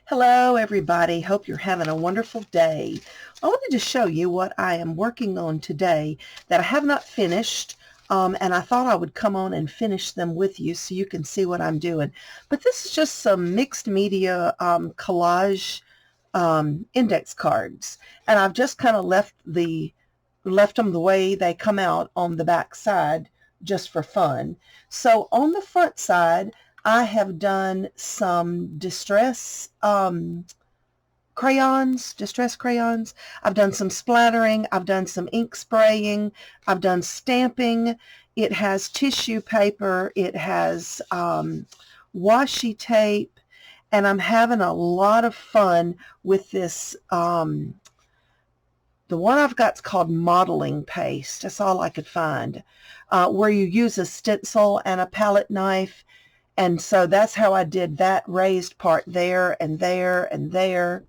Hello everybody, hope you're having a wonderful day. I wanted to show you what I am working on today that I have not finished, and I thought I would come on and finish them with you so you can see what I'm doing. But this is just some mixed media collage index cards, and I've just kind of left them the way they come out on the back side just for fun. So on the front side I have done some distress crayons. I've done some splattering. I've done some ink spraying. I've done stamping. It has tissue paper. It has washi tape. And I'm having a lot of fun with this. The one I've got is called modeling paste. That's all I could find. Where you use a stencil and a palette knife. And so that's how I did that raised part there and there and there.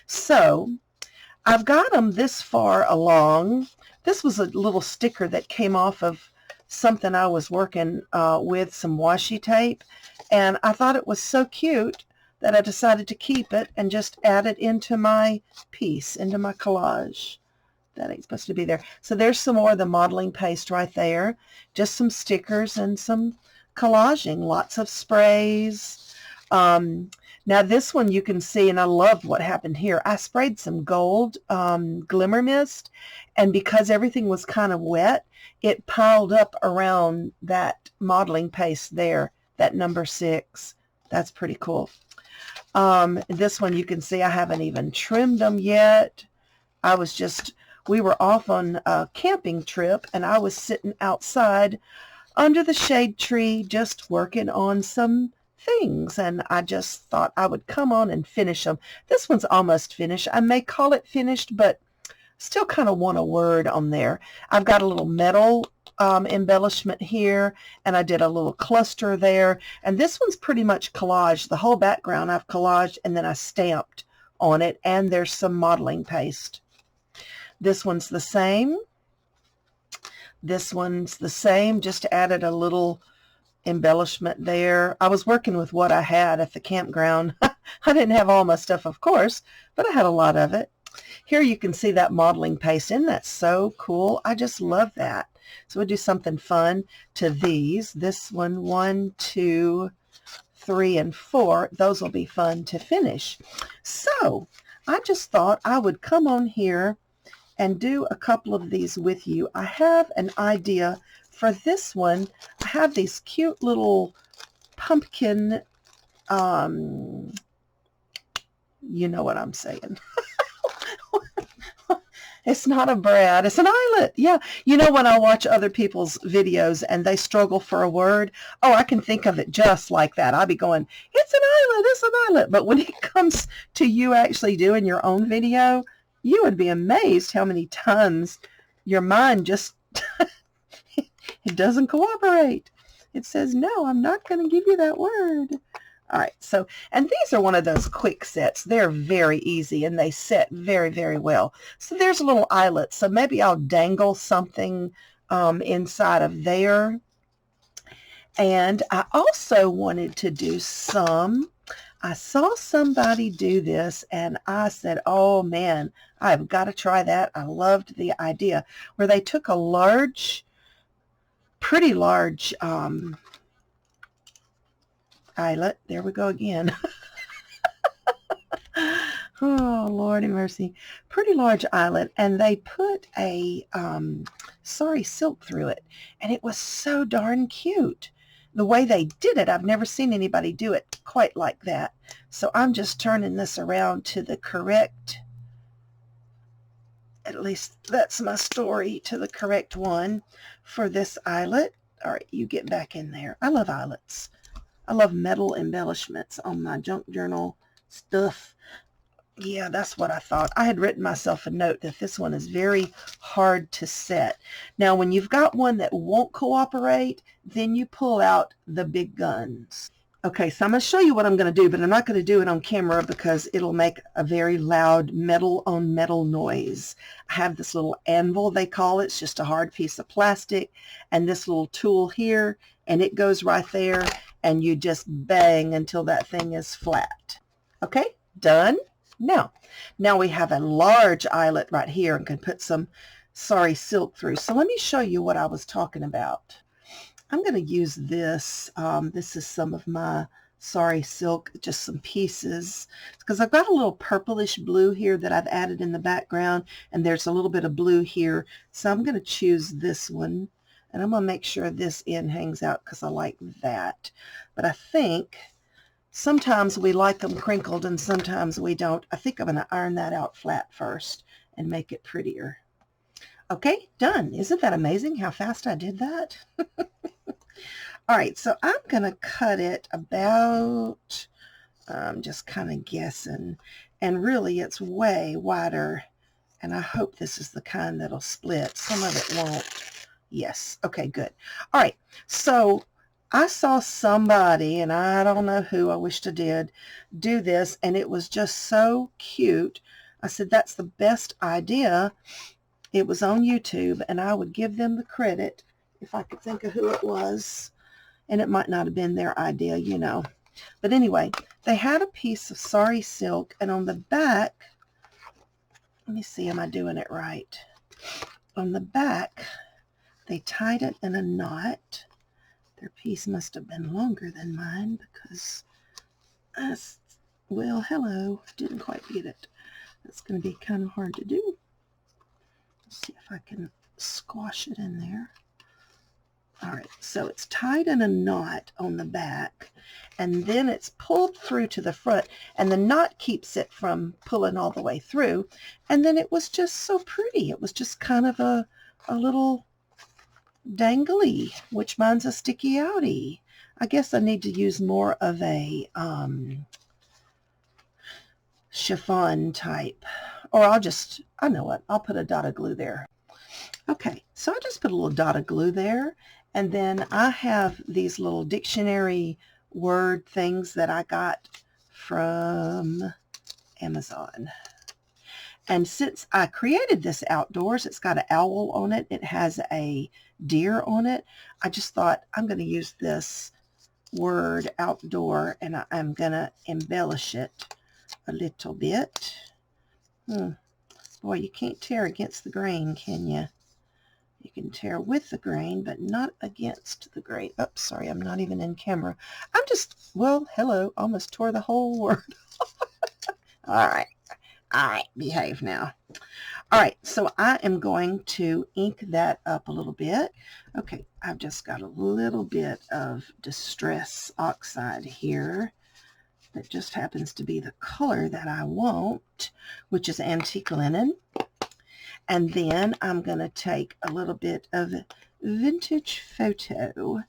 So I've got them this far along. This was a little sticker that came off of something I was working with, some washi tape. And I thought it was so cute that I decided to keep it and just add it into my piece, into my collage. That ain't supposed to be there. So there's some more of the modeling paste right there. Just some stickers and some collaging, lots of sprays. Now this one you can see, and I love what happened here. I sprayed some gold glimmer mist, and because everything was kind of wet, it piled up around that modeling paste there, that number 6. That's pretty cool. This one you can see I haven't even trimmed them yet. We were off on a camping trip, and I was sitting outside under the shade tree just working on some things, and I just thought I would come on and finish them. This one's almost finished. I may call it finished, but still kind of want a word on there. I've got a little metal embellishment here, and I did a little cluster there, and this one's pretty much collage. The whole background I've collaged, and then I stamped on it, and there's some modeling paste. This one's the same. This one's the same, just added a little embellishment there. I was working with what I had at the campground. I didn't have all my stuff, of course, but I had a lot of it. Here you can see that modeling paste. Isn't that so cool? I just love that. So we'll do something fun to these. This one, 1, 2, 3, and 4. Those will be fun to finish. So I just thought I would come on here and do a couple of these with you. I have an idea for this one. I have these cute little pumpkin, you know what I'm saying. It's not a brad, it's an eyelet. Yeah, you know when I watch other people's videos and they struggle for a word, oh, I can think of it just like that. I'll be going, it's an eyelet, it's an eyelet. But when it comes to you actually doing your own video, you would be amazed how many times your mind just, it doesn't cooperate. It says, no, I'm not going to give you that word. All right, so, and these are one of those quick sets. They're very easy, and they set very, very well. So there's a little eyelet, so maybe I'll dangle something inside of there. And I also wanted to do I saw somebody do this, and I said, oh man, I've got to try that. I loved the idea where they took a pretty large eyelet. There we go again. Oh, Lordy mercy. Pretty large eyelet, and they put a sari silk through it, and it was so darn cute. The way they did it, I've never seen anybody do it quite like that. So I'm just turning this around to the correct, at least that's my story, to the correct one for this eyelet. All right, you get back in there. I love eyelets. I love metal embellishments on my junk journal stuff. Yeah, that's what I thought. I had written myself a note that this one is very hard to set. Now, when you've got one that won't cooperate, then you pull out the big guns. Okay, so I'm going to show you what I'm going to do, but I'm not going to do it on camera because it'll make a very loud metal on metal noise. I have this little anvil, they call it. It's just a hard piece of plastic, and this little tool here, and it goes right there, and you just bang until that thing is flat. Okay? Done? Now we have a large eyelet right here and can put some sari silk through. So let me show you what I was talking about. I'm going to use this. This is some of my sari silk, just some pieces, because I've got a little purplish blue here that I've added in the background, and there's a little bit of blue here. So I'm going to choose this one, and I'm going to make sure this end hangs out because I like that. But I think sometimes we like them crinkled and sometimes we don't. I think I'm going to iron that out flat first and make it prettier. Okay, done. Isn't that amazing how fast I did that? All right, so I'm going to cut it about, just kind of guessing, and really it's way wider, and I hope this is the kind that'll split. Some of it won't. Yes, okay, good. All right, so I saw somebody, and I don't know who, I wished I did, do this, and it was just so cute. I said, that's the best idea. It was on YouTube, and I would give them the credit if I could think of who it was. And it might not have been their idea, you know. But anyway, they had a piece of sari silk, and on the back, let me see, am I doing it right? On the back, they tied it in a knot. Their piece must have been longer than mine because, well, hello, didn't quite get it. That's going to be kind of hard to do. Let's see if I can squash it in there. All right, so it's tied in a knot on the back, and then it's pulled through to the front, and the knot keeps it from pulling all the way through. And then it was just so pretty. It was just kind of a little dangly, which mine's a sticky outie. I guess I need to use more of a chiffon type, or I know what, I'll put a dot of glue there. Okay, so I just put a little dot of glue there, and then I have these little dictionary word things that I got from Amazon. And since I created this outdoors, it's got an owl on it, it has a deer on it, I just thought I'm going to use this word outdoor, and I'm going to embellish it a little bit. Boy, you can't tear against the grain, can you? You can tear with the grain, but not against the grain. Oops, sorry, I'm not even in camera. I'm just, well, hello, almost tore the whole word. All right, behave now. All right, so I am going to ink that up a little bit. Okay, I've just got a little bit of Distress Oxide here that just happens to be the color that I want, which is Antique Linen. And then I'm going to take a little bit of Vintage Photo.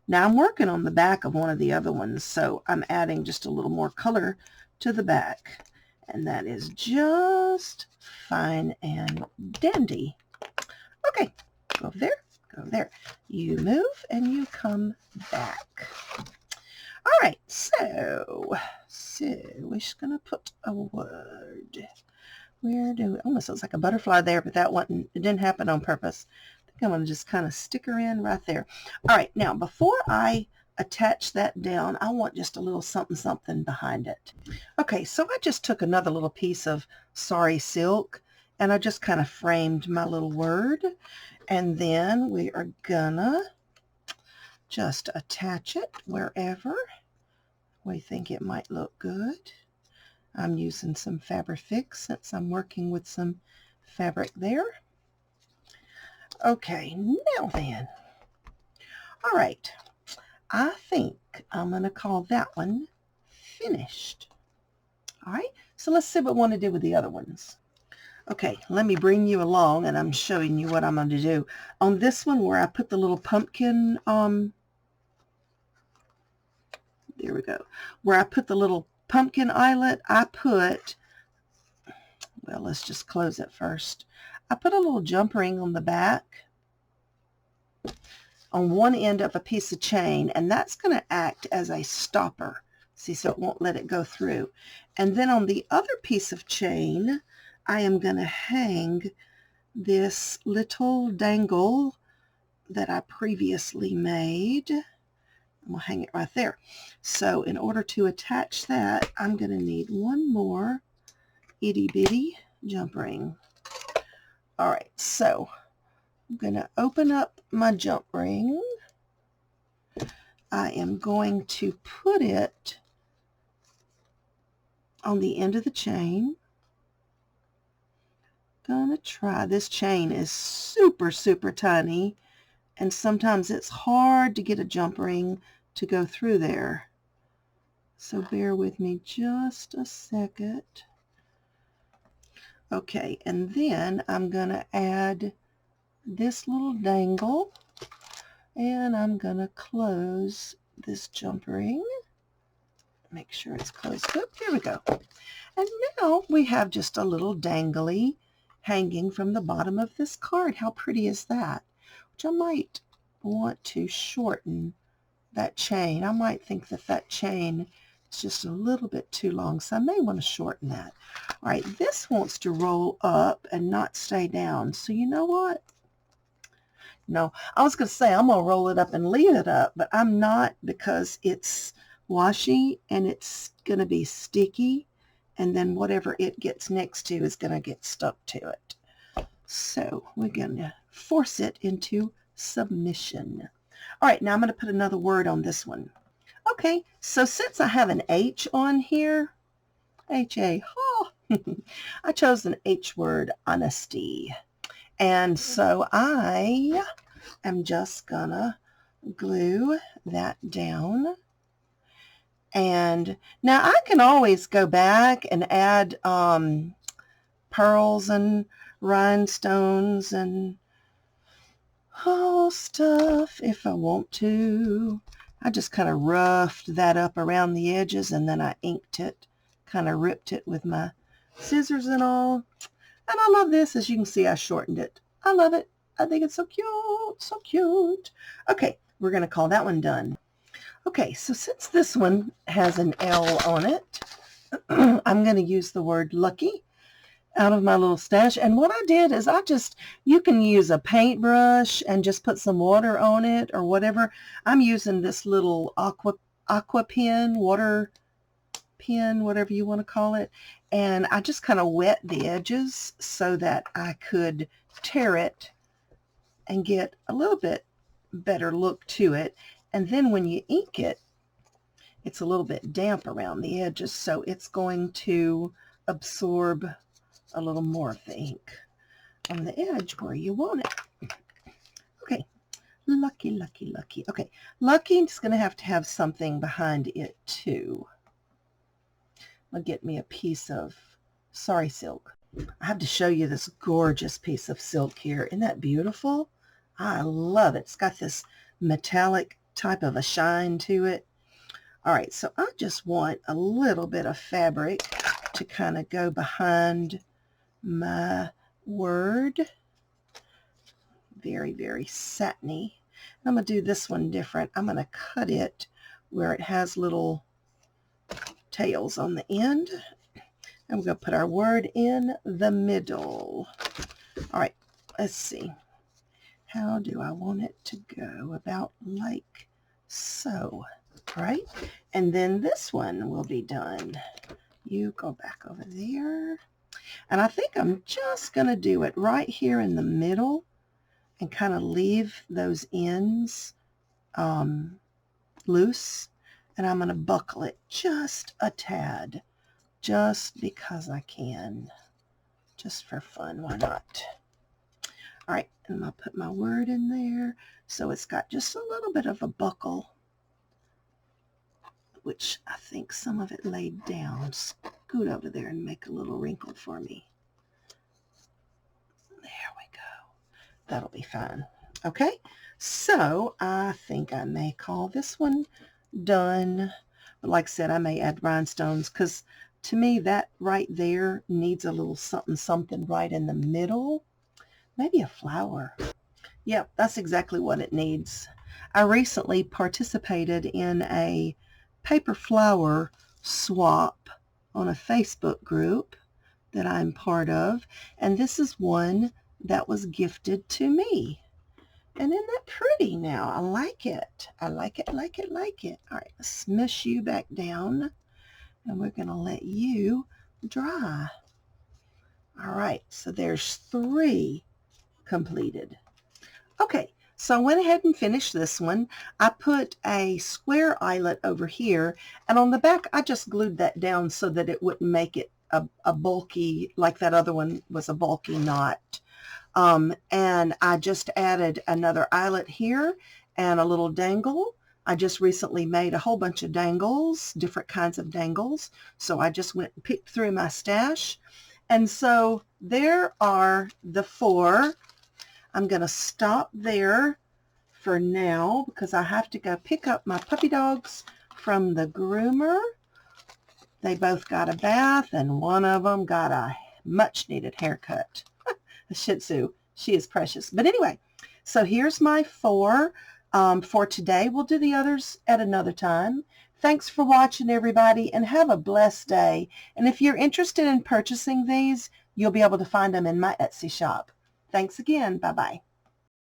Now I'm working on the back of one of the other ones, so I'm adding just a little more color to the back. And that is just fine and dandy. Okay, go over there, go there. You move and you come back. All right, so we're just going to put a word. Where do it almost looks like a butterfly there, but it didn't happen on purpose. I think I'm going to just kind of stick her in right there. All right, now before I attach that down, I want just a little something behind it. Okay, so I just took another little piece of sari silk and I just kind of framed my little word, and then we are gonna just attach it wherever we think it might look good. I'm using some Fabric since I'm working with some fabric there. Okay, now then. All right, I think I'm going to call that one finished. All right, so let's see what I want to do with the other ones. Okay, let me bring you along, and I'm showing you what I'm going to do. On this one where I put the little pumpkin, there we go, where I put the little pumpkin eyelet, I put, well, let's just close it first. I put a little jump ring on the back on one end of a piece of chain, and that's going to act as a stopper. See, so it won't let it go through. And then on the other piece of chain, I am going to hang this little dangle that I previously made. I'm going to hang it right there. So in order to attach that, I'm going to need one more itty bitty jump ring. All right, so I'm going to open up my jump ring. I am going to put it on the end of the chain. Gonna try. This chain is super, super tiny, and sometimes it's hard to get a jump ring to go through there. So bear with me just a second. Okay, and then I'm gonna add this little dangle, and I'm gonna close this jump ring. Make sure it's closed up. There we go. And now we have just a little dangly hanging from the bottom of this card. How pretty is that? Which I might want to shorten that chain. I might think that that chain is just a little bit too long, so I may want to shorten that. All right, this wants to roll up and not stay down. So you know what? No, I was going to say I'm going to roll it up and leave it up, but I'm not, because it's washi and it's going to be sticky, and then whatever it gets next to is going to get stuck to it. So we're going to force it into submission. All right, now I'm going to put another word on this one. Okay, so since I have an H on here, H-A, oh, I chose an H word, honesty. And so I am just gonna glue that down. And now I can always go back and add pearls and rhinestones and stuff if I want to. I just kind of roughed that up around the edges, and then I inked it, kind of ripped it with my scissors and all. And I love this. As you can see, I shortened it. I love it. I think it's so cute, so cute. Okay, we're going to call that one done. Okay, so since this one has an L on it, I'm going to use the word lucky out of my little stash. And what I did is you can use a paintbrush and just put some water on it or whatever. I'm using this little aqua pen, water pen, whatever you want to call it. And I just kind of wet the edges so that I could tear it and get a little bit better look to it. And then when you ink it, it's a little bit damp around the edges, so it's going to absorb a little more of the ink on the edge where you want it. Okay, lucky, lucky, lucky. Okay, lucky is going to have something behind it too. I'll get me a piece of sari silk. I have to show you this gorgeous piece of silk here. Isn't that beautiful? I love it. It's got this metallic type of a shine to it. All right, so I just want a little bit of fabric to kind of go behind my word. Very, very satiny. I'm going to do this one different. I'm going to cut it where it has little tails on the end. And we're going to put our word in the middle. All right, let's see. How do I want it to go? About like so, right? And then this one will be done. You go back over there. And I think I'm just going to do it right here in the middle and kind of leave those ends loose. And I'm going to buckle it just a tad, just because I can, just for fun. Why not? All right, and I'll put my word in there. So it's got just a little bit of a buckle, which I think some of it laid down. Scoot over there and make a little wrinkle for me. There we go. That'll be fine. Okay, so I think I may call this one done. But like I said, I may add rhinestones, because to me that right there needs a little something something right in the middle. Maybe a flower. Yep, that's exactly what it needs. I recently participated in a paper flower swap on a Facebook group that I'm part of, and this is one that was gifted to me. And isn't that pretty now? I like it. I like it, like it, like it. All right, let's smush you back down, and we're going to let you dry. All right, so there's 3 completed. Okay, so I went ahead and finished this one. I put a square eyelet over here, and on the back I just glued that down so that it wouldn't make it a bulky, like that other one was a bulky knot. And I just added another eyelet here and a little dangle. I just recently made a whole bunch of dangles, different kinds of dangles. So I just went and picked through my stash. And so there are the 4. I'm going to stop there for now because I have to go pick up my puppy dogs from the groomer. They both got a bath, and one of them got a much needed haircut. A Shih Tzu. She is precious. But anyway, so here's my 4 for today. We'll do the others at another time. Thanks for watching, everybody, and have a blessed day. And if you're interested in purchasing these, you'll be able to find them in my Etsy shop. Thanks again. Bye-bye.